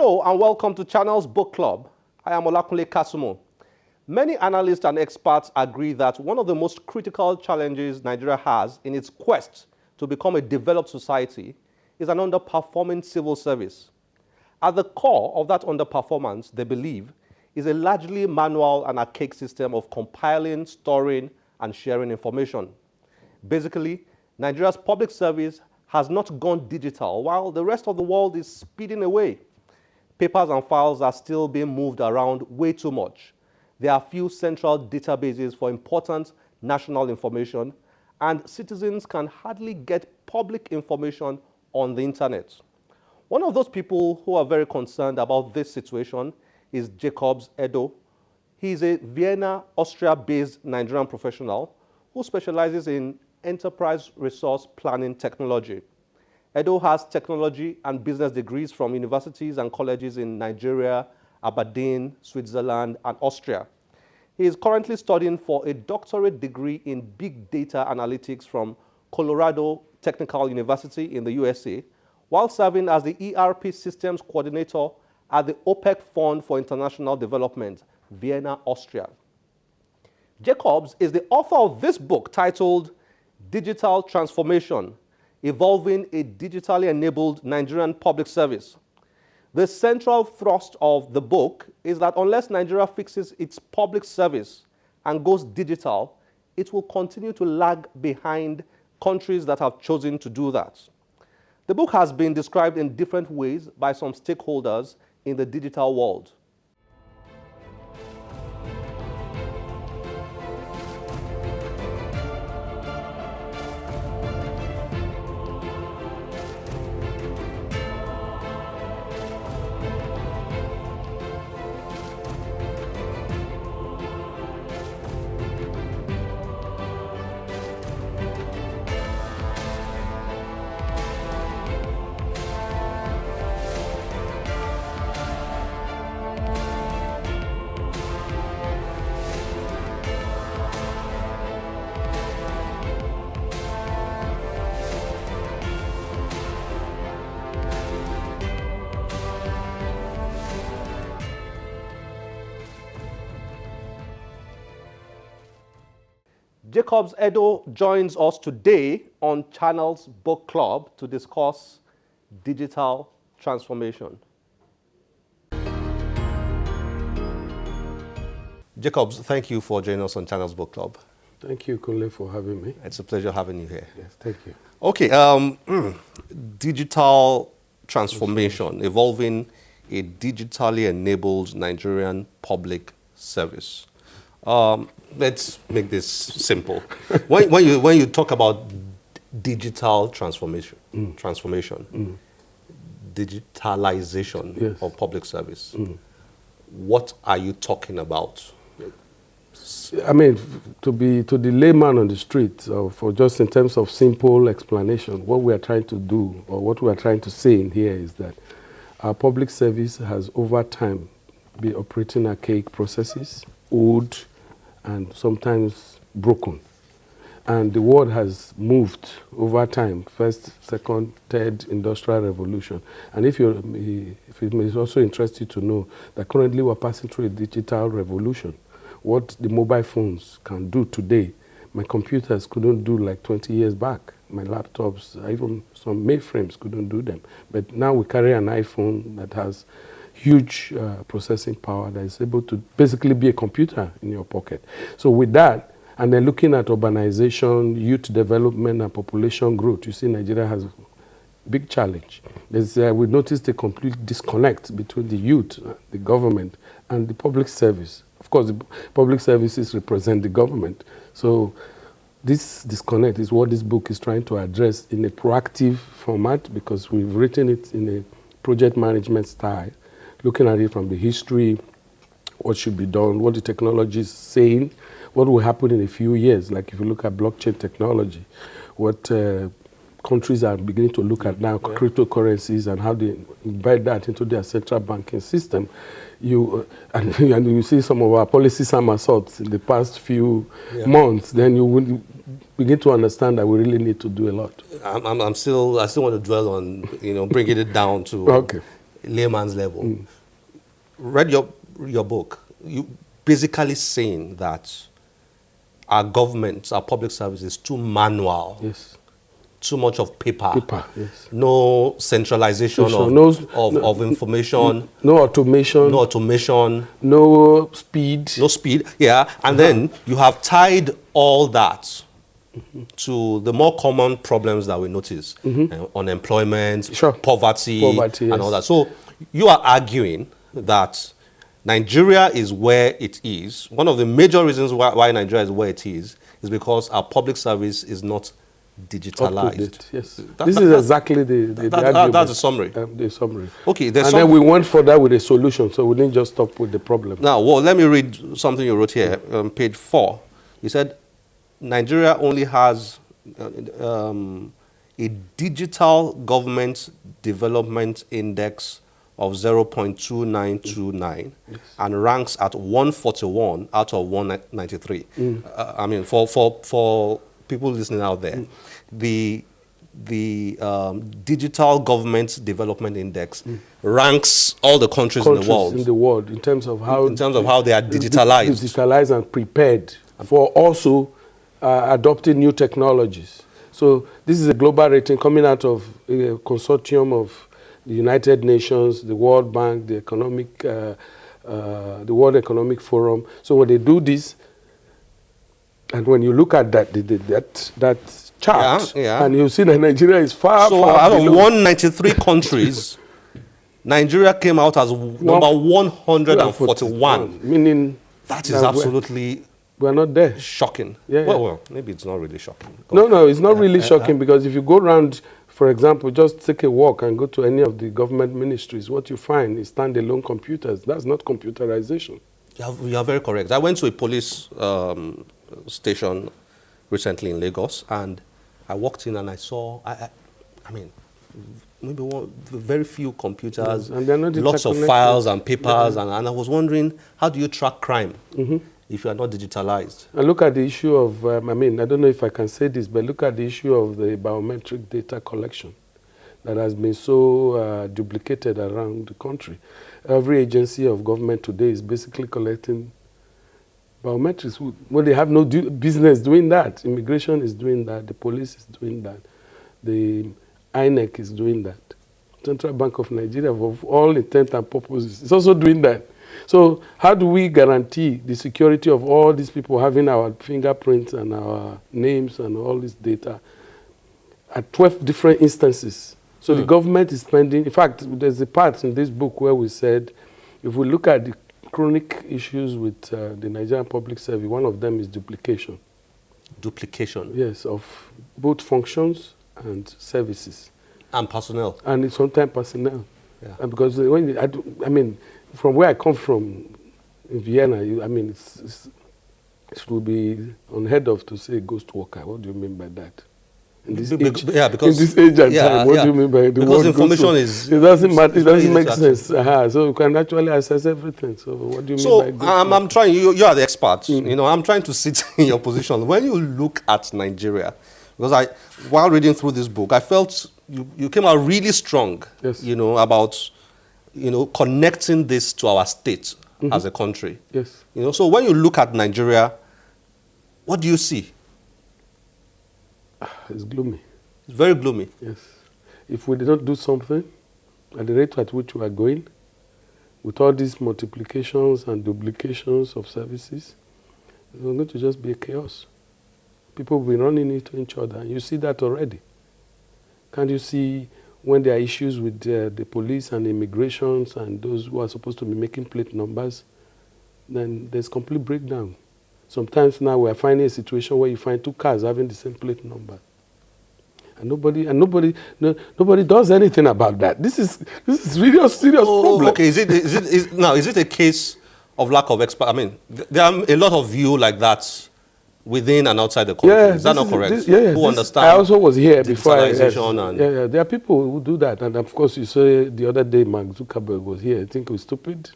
Hello and welcome to Channels Book Club. I am Olakunle Kasumo. Many analysts and experts agree that one of the most critical challenges Nigeria has in its quest to become a developed society is an underperforming civil service. At the core of that underperformance, they believe, is a largely manual and archaic system of compiling, storing, and sharing information. Basically, Nigeria's public service has not gone digital while the rest of the world is speeding away. Papers and files are still being moved around way too much. There are few central databases for important national information, and citizens can hardly get public information on the internet. One of those people who are very concerned about this situation is Jacobs Edo. He is a Vienna, Austria-based Nigerian professional who specializes in enterprise resource planning technology. Edo has technology and business degrees from universities and colleges in Nigeria, Aberdeen, Switzerland, and Austria. He is currently studying for a doctorate degree in big data analytics from Colorado Technical University in the USA, while serving as the ERP systems coordinator at the OPEC Fund for International Development, Vienna, Austria. Jacobs is the author of this book titled Digital Transformation: Evolving a Digitally Enabled Nigerian Public Service. The central thrust of the book is that unless Nigeria fixes its public service and goes digital, it will continue to lag behind countries that have chosen to do that. The book has been described in different ways by some stakeholders in the digital world. Jacobs Edo joins us today on Channels Book Club to discuss digital transformation. Jacobs, thank you for joining us on Channels Book Club. Thank you, Kunle, for having me. It's a pleasure having you here. Yes, thank you. Okay, digital transformation, evolving a digitally enabled Nigerian public service. Let's make this simple. when you talk about digital transformation, digitalization Yes. of public service, what are you talking about? I mean, to the layman on the street, for just in terms of simple explanation, what we are trying to do, or what we are trying to say in here, is that our public service has over time been operating archaic processes, old, and sometimes broken. And the world has moved over time, first, second, third industrial revolution. And if it may also interest you to know that currently we're passing through a digital revolution. What the mobile phones can do today, my computers couldn't do like 20 years back. My laptops, even some mainframes couldn't do them. But now we carry an iPhone that has huge processing power that is able to basically be a computer in your pocket. So with that, and then looking at urbanization, youth development, and population growth, you see Nigeria has a big challenge. We noticed a complete disconnect between the youth, the government, and the public service. Of course, the public services represent the government. So this disconnect is what this book is trying to address in a proactive format, because we've written it in a project management style, looking at it from the history, what should be done, what the technology is saying, what will happen in a few years. Like if you look at blockchain technology, what countries are beginning to look at now, cryptocurrencies, and how they embed that into their central banking system. And you see some of our policy somersaults in the past few months, then you will begin to understand that we really need to do a lot. I still want to dwell on, bringing it down to layman's level. Read your book. You basically saying that our government, our public service is too manual. Yes. Too much of paper. Paper, yes. No centralization of information. No automation. No automation. No speed. No speed, yeah. And then you have tied all that to the more common problems that we notice. Unemployment, poverty, and all that. So you are arguing that Nigeria is where it is. One of the major reasons why Nigeria is where it is because our public service is not digitalized. Yes. This is exactly the argument. That's the summary. The summary. Okay. And then we went further with a solution, so we didn't just stop with the problem. Now, well, let me read something you wrote here, page 4. You said Nigeria only has a digital government development index of 0.2929 and ranks at 141 out of 193. I mean, for people listening out there, the digital government development index ranks all the countries in the world in terms of how they are digitalized and prepared for also adopting new technologies. So this is a global rating coming out of a consortium of the United Nations, the World Bank, the World Economic Forum. So when they do this, and when you look at that chart, and you see that Nigeria is far out of 193 countries, Nigeria came out as number 141. Meaning that is absolutely we're not there. Shocking. Well, maybe it's not really shocking. No, it's not really shocking because if you go around, for example, just take a walk and go to any of the government ministries, what you find is standalone computers. That's not computerization. You are very correct. I went to a police station recently in Lagos, and I walked in and I saw, I mean, maybe very few computers, and they're not lots of files and papers, and I was wondering, how do you track crime if you are not digitalized? And look at the issue of, I mean, I don't know if I can say this, but look at the issue of the biometric data collection that has been so duplicated around the country. Every agency of government today is basically collecting biometrics. Well, they have no business doing that. Immigration is doing that. The police is doing that. The INEC is doing that. Central Bank of Nigeria, for all intent and purposes, is also doing that. So how do we guarantee the security of all these people having our fingerprints and our names and all this data at 12 different instances? So the government is spending, in fact, there's a part in this book where we said, if we look at the chronic issues with the Nigerian public service, one of them is duplication. Duplication? Yes, of both functions and services. And personnel. And sometimes personnel. Yeah. And because when I mean, from where I come from, in Vienna, I mean, it will be unheard of to say ghost worker. What do you mean by that? In this age, because in this age and time, what do you mean by the because information is... It doesn't matter. It doesn't make sense. So you can actually access everything. So what do you mean by ghost I'm trying, you are the expert. You know, I'm trying to sit in your position. When you look at Nigeria, because while reading through this book, I felt you came out really strong, you know, about, you know, connecting this to our state as a country. Yes. You know, so when you look at Nigeria, what do you see? It's gloomy. It's very gloomy. Yes. If we did not do something at the rate at which we are going, with all these multiplications and duplications of services, it's going to just be a chaos. People will be running into each other. You see that already. Can't you see when there are issues with the police and immigrations and those who are supposed to be making plate numbers, then there's complete breakdown. Sometimes now we are finding a situation where you find two cars having the same plate number, and nobody does anything about that. This is really a serious problem. Okay, is it a case of lack of expert? I mean, there are a lot of you like that within and outside the country. Is that not correct? Who understand? I also was here before. There are people who do that, and of course you saw the other day Mark Zuckerberg was here. I think it was stupid.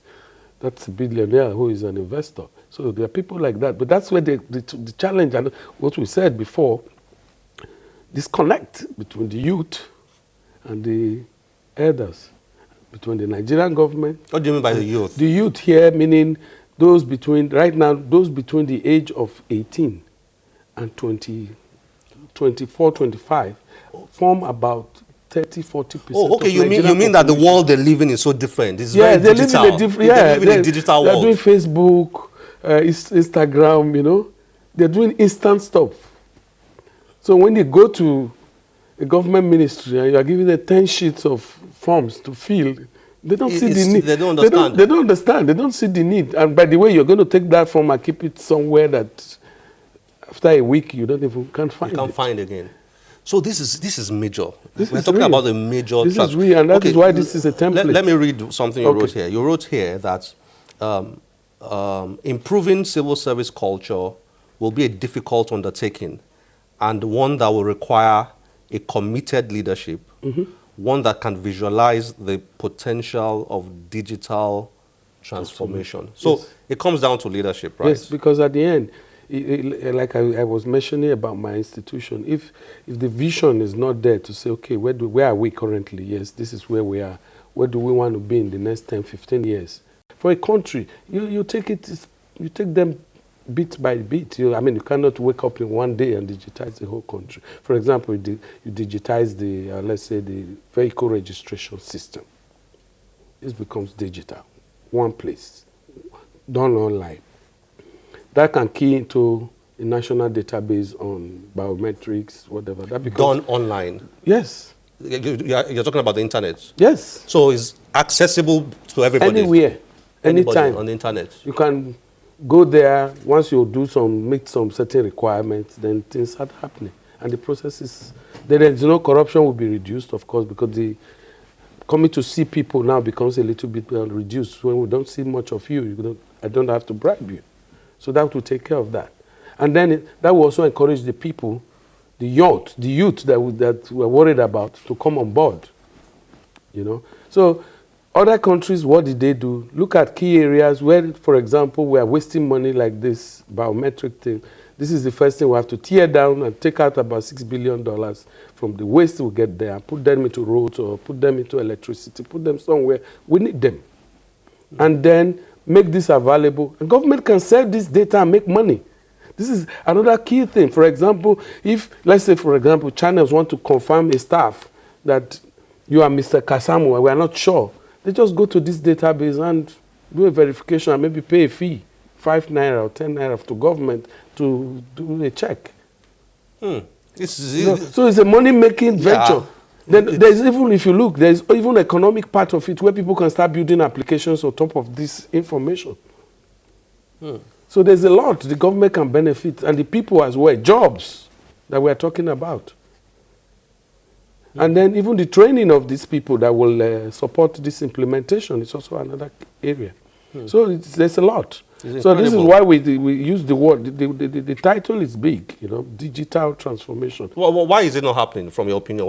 That's a billionaire who is an investor. So there are people like that. But that's where the challenge, and what we said before, disconnect between the youth and the elders. between the Nigerian government. What do you mean by the youth? The youth here, meaning those between, right now, those between the age of 18 and 24, 25, form about 30–40%. Oh, okay. Of You mean that the world they're living is so different? It's yeah, very digital. They're living in a digital world. They're doing Facebook, Instagram, you know. They're doing instant stuff. So when you go to a government ministry and you are giving them 10 sheets of forms to fill, they don't see the need. They don't understand. They don't understand. They don't see the need. And by the way, you're going to take that form and keep it somewhere that after a week you can't find it. You can't find again. So this is major. We're talking about the major. This is real, and that is why this is a template. Let me read something you wrote here. You wrote here that improving civil service culture will be a difficult undertaking, and one that will require a committed leadership, one that can visualize the potential of digital transformation. So yes. It comes down to leadership, right? Yes, because at the end, like I was mentioning about my institution, if the vision is not there to say, okay, where are we currently? Yes, this is where we are. Where do we want to be in the next 10, 15 years? For a country, you take them bit by bit. I mean, you cannot wake up in one day and digitize the whole country. For example, you digitize the, let's say, the vehicle registration system. This becomes digital, one place, done online. That can key into a national database on biometrics, whatever. That becomes done online. Yes. You're talking about the internet. Yes. So it's accessible to everybody. Anywhere, anytime on the internet. You can go there. Once you meet some certain requirements, then things start happening, and the process is. There is corruption will be reduced, of course, because the coming to see people now becomes a little bit reduced. When we don't see much of you, I don't have to bribe you. So that will take care of that. And then that will also encourage the people, the youth that we're worried about to come on board. So other countries, what did they do? Look at key areas where, for example, we are wasting money like this biometric thing. This is the first thing we have to tear down and take out about $6 billion from the waste we get there, put them into roads or put them into electricity, put them somewhere. We need them. And then make this available. And government can sell this data and make money. This is another key thing. For example, if, let's say, for example, channels want to confirm a staff that you are Mr. Kasamu and we are not sure, they just go to this database and do a verification and maybe pay a fee, 5 naira or 10 naira to government to do a check. So it's a money-making venture. Then there's even, if you look, there's even economic part of it where people can start building applications on top of this information. So there's a lot the government can benefit, and the people as well, jobs that we're talking about. And then even the training of these people that will support this implementation is also another area. So there's a lot. So this is why we use the word, the title is big, digital transformation. Well, why is it not happening, from your opinion?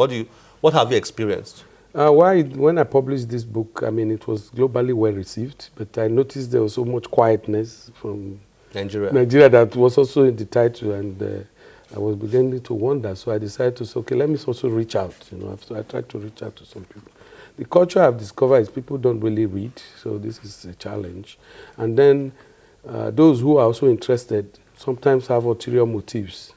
What have you experienced? When I published this book, I mean, it was globally well received, but I noticed there was so much quietness from Nigeria that was also in the title, and I was beginning to wonder. So I decided to say, okay, let me also reach out. So I tried to reach out to some people. The culture I've discovered is people don't really read, so this is a challenge. And then those who are also interested sometimes have ulterior motives.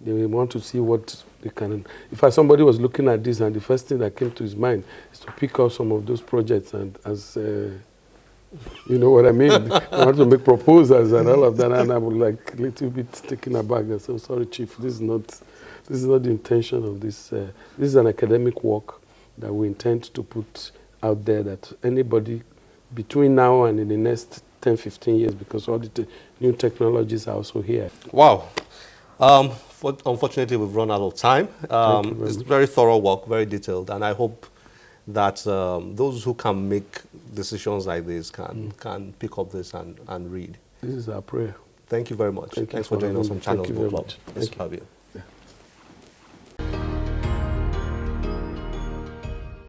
They want to see what they can. If somebody was looking at this and the first thing that came to his mind is to pick up some of those projects and as, you know what I mean? I want to make proposals and all of that, and I would like a little bit taken aback and say, sorry, Chief, this is not the intention of this. This is an academic work that we intend to put out there that anybody between now and in the next 10, 15 years, because all the new technologies are also here. Wow. Unfortunately, we've run out of time. It's very thorough work, very detailed, and I hope that those who can make decisions like this can pick up this and read. This is our prayer. Thank you very much. Thanks for joining us on Channels Book Club. Nice to have you.